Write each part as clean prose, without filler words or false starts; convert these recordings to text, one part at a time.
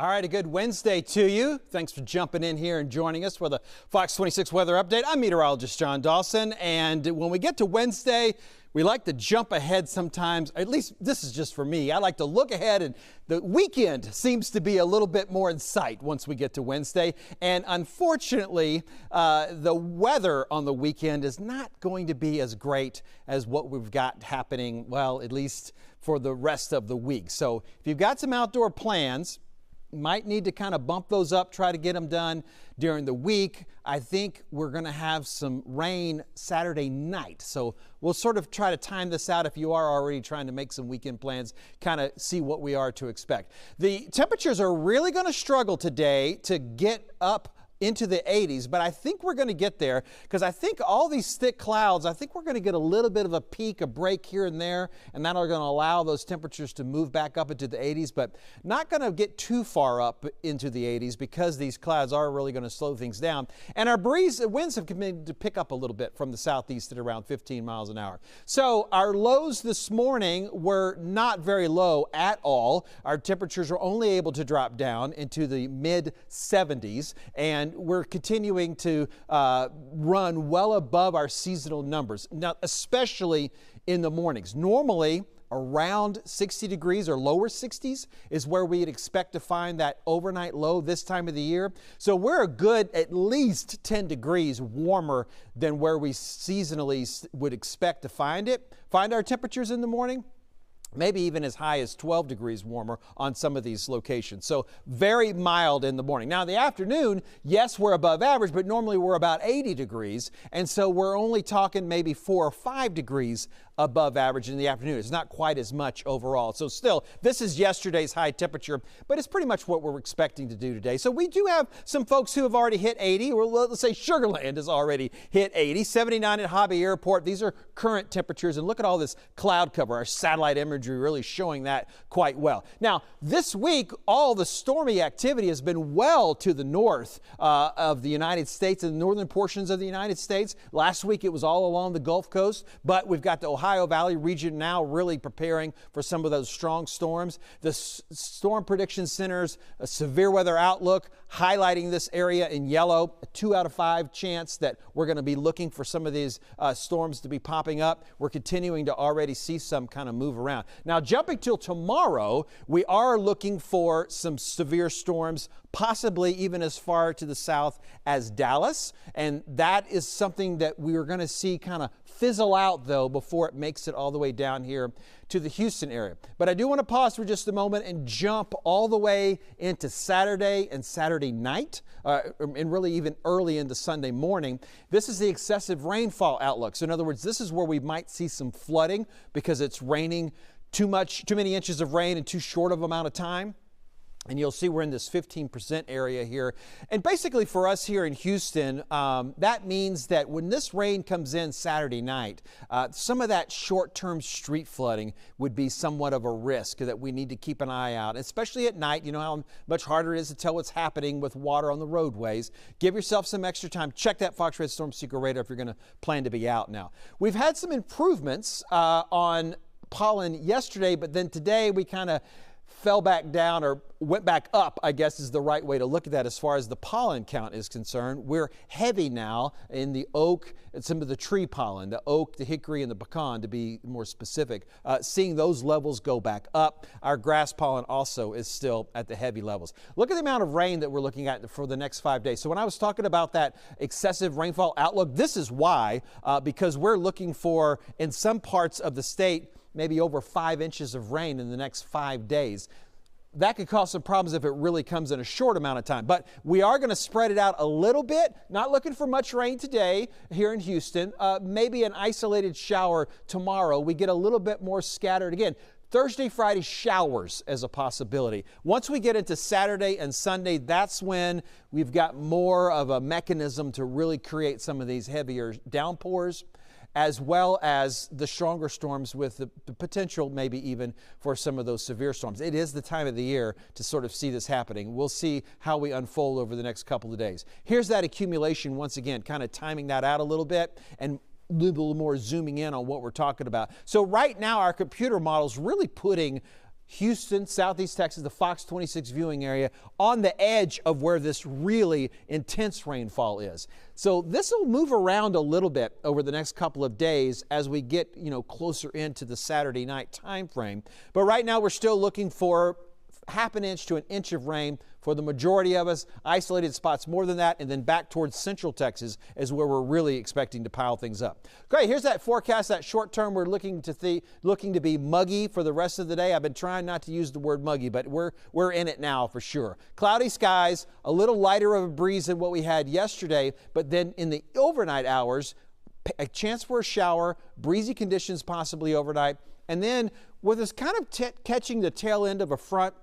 All right, a good Wednesday to you. Thanks for jumping in here and joining us for the Fox 26 weather update. I'm meteorologist John Dawson, and when we get to Wednesday, we like to jump ahead sometimes. At least this is just for me. I like to look ahead, and the weekend seems to be a little bit more in sight once we get to Wednesday. And unfortunately, the weather on the weekend is not going to be as great as what we've got happening, well, at least for the rest of the week. So if you've got some outdoor plans, might need to kind of bump those up, try to get them done during the week. I think we're going to have some rain Saturday night. So we'll sort of try to time this out if you are already trying to make some weekend plans, kind of see what we are to expect. The temperatures are really going to struggle today to get up into the 80s, but I think we're going to get there because I think all these thick clouds, I think we're going to get a little bit of a peak, a break here and there, and that'll going to allow those temperatures to move back up into the 80s, but not going to get too far up into the 80s because these clouds are really going to slow things down. And our winds have continued to pick up a little bit from the southeast at around 15 miles an hour. So our lows this morning were not very low at all. Our temperatures were only able to drop down into the mid 70s, and we're continuing to run well above our seasonal numbers. Now, especially in the mornings. Normally, around 60 degrees or lower 60s is where we'd expect to find that overnight low this time of the year. So we're a good at least 10 degrees warmer than where we seasonally would expect to find our temperatures in the morning. Maybe even as high as 12 degrees warmer on some of these locations. So very mild in the morning. Now in the afternoon, yes, we're above average, but normally we're about 80 degrees. And so we're only talking maybe 4 or 5 degrees above average in the afternoon. It's not quite as much overall. So still, this is yesterday's high temperature, but it's pretty much what we're expecting to do today. So we do have some folks who have already hit 80, or let's say Sugar Land has already hit 80, 79 at Hobby Airport. These are current temperatures, and look at all this cloud cover. Our satellite imagery really showing that quite well. Now, this week, all the stormy activity has been well to the north of the United States and the northern portions of the United States. Last week, it was all along the Gulf Coast, but we've got the Ohio Valley region now really preparing for some of those strong storms. The Storm Prediction Center's severe weather outlook highlighting this area in yellow, a 2 out of 5 chance that we're going to be looking for some of these storms to be popping up. We're continuing to already see some kind of move around. Now, jumping till tomorrow, we are looking for some severe storms, possibly even as far to the south as Dallas. And that is something that we are going to see kind of fizzle out, though, before it makes it all the way down here to the Houston area. But I do want to pause for just a moment and jump all the way into Saturday and Saturday night, and really even early into Sunday morning. This is the excessive rainfall outlook. So in other words, this is where we might see some flooding because it's raining too many inches of rain in too short of amount of time. And you'll see we're in this 15% area here. And basically for us here in Houston, that means that when this rain comes in Saturday night, some of that short-term street flooding would be somewhat of a risk that we need to keep an eye out, especially at night. You know how much harder it is to tell what's happening with water on the roadways. Give yourself some extra time. Check that Fox Red Storm Seeker radar if you're going to plan to be out now. We've had some improvements on pollen yesterday, but then today we kind of fell back down, or went back up, I guess is the right way to look at that as far as the pollen count is concerned. We're heavy now in the oak and some of the tree pollen, the oak, the hickory, and the pecan to be more specific. Seeing those levels go back up. Our grass pollen also is still at the heavy levels. Look at the amount of rain that we're looking at for the next 5 days. So when I was talking about that excessive rainfall outlook, this is why, because we're looking for, in some parts of the state, maybe over 5 inches of rain in the next 5 days. That could cause some problems if it really comes in a short amount of time. But we are going to spread it out a little bit. Not looking for much rain today here in Houston. Maybe an isolated shower tomorrow. We get a little bit more scattered again. Thursday, Friday, showers as a possibility. Once we get into Saturday and Sunday, that's when we've got more of a mechanism to really create some of these heavier downpours, as well as the stronger storms with the potential maybe even for some of those severe storms. It is the time of the year to sort of see this happening. We'll see how we unfold over the next couple of days. Here's that accumulation once again, kind of timing that out a little bit and a little more zooming in on what we're talking about. So right now our computer model is really putting Houston, Southeast Texas, the Fox 26 viewing area, on the edge of where this really intense rainfall is. So this will move around a little bit over the next couple of days as we get, closer into the Saturday night time frame. But right now we're still looking for half an inch to an inch of rain for the majority of us. Isolated spots more than that, and then back towards central Texas is where we're really expecting to pile things up. Great, here's that forecast, that short term. We're looking to be muggy for the rest of the day. I've been trying not to use the word muggy, but we're in it now for sure. Cloudy skies, a little lighter of a breeze than what we had yesterday, but then in the overnight hours, a chance for a shower, breezy conditions possibly overnight, and then with us kind of catching the tail end of a front,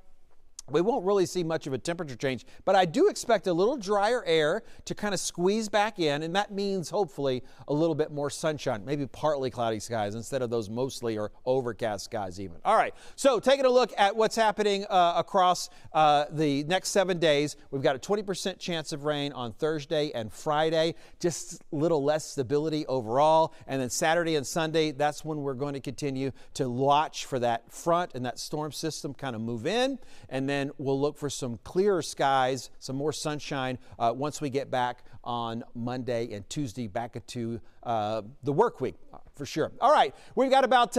we won't really see much of a temperature change, but I do expect a little drier air to kind of squeeze back in, and that means hopefully a little bit more sunshine, maybe partly cloudy skies instead of those mostly or overcast skies even. All right, so taking a look at what's happening across the next 7 days, we've got a 20% chance of rain on Thursday and Friday, just a little less stability overall, and then Saturday and Sunday, that's when we're going to continue to watch for that front and that storm system kind of move in, and then we'll look for some clearer skies, some more sunshine once we get back on Monday and Tuesday, back into the work week for sure. All right, we've got about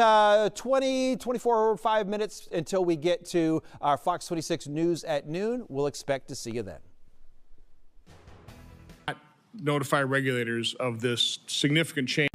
24 or 5 minutes until we get to our Fox 26 News at noon. We'll expect to see you then. Notify regulators of this significant change.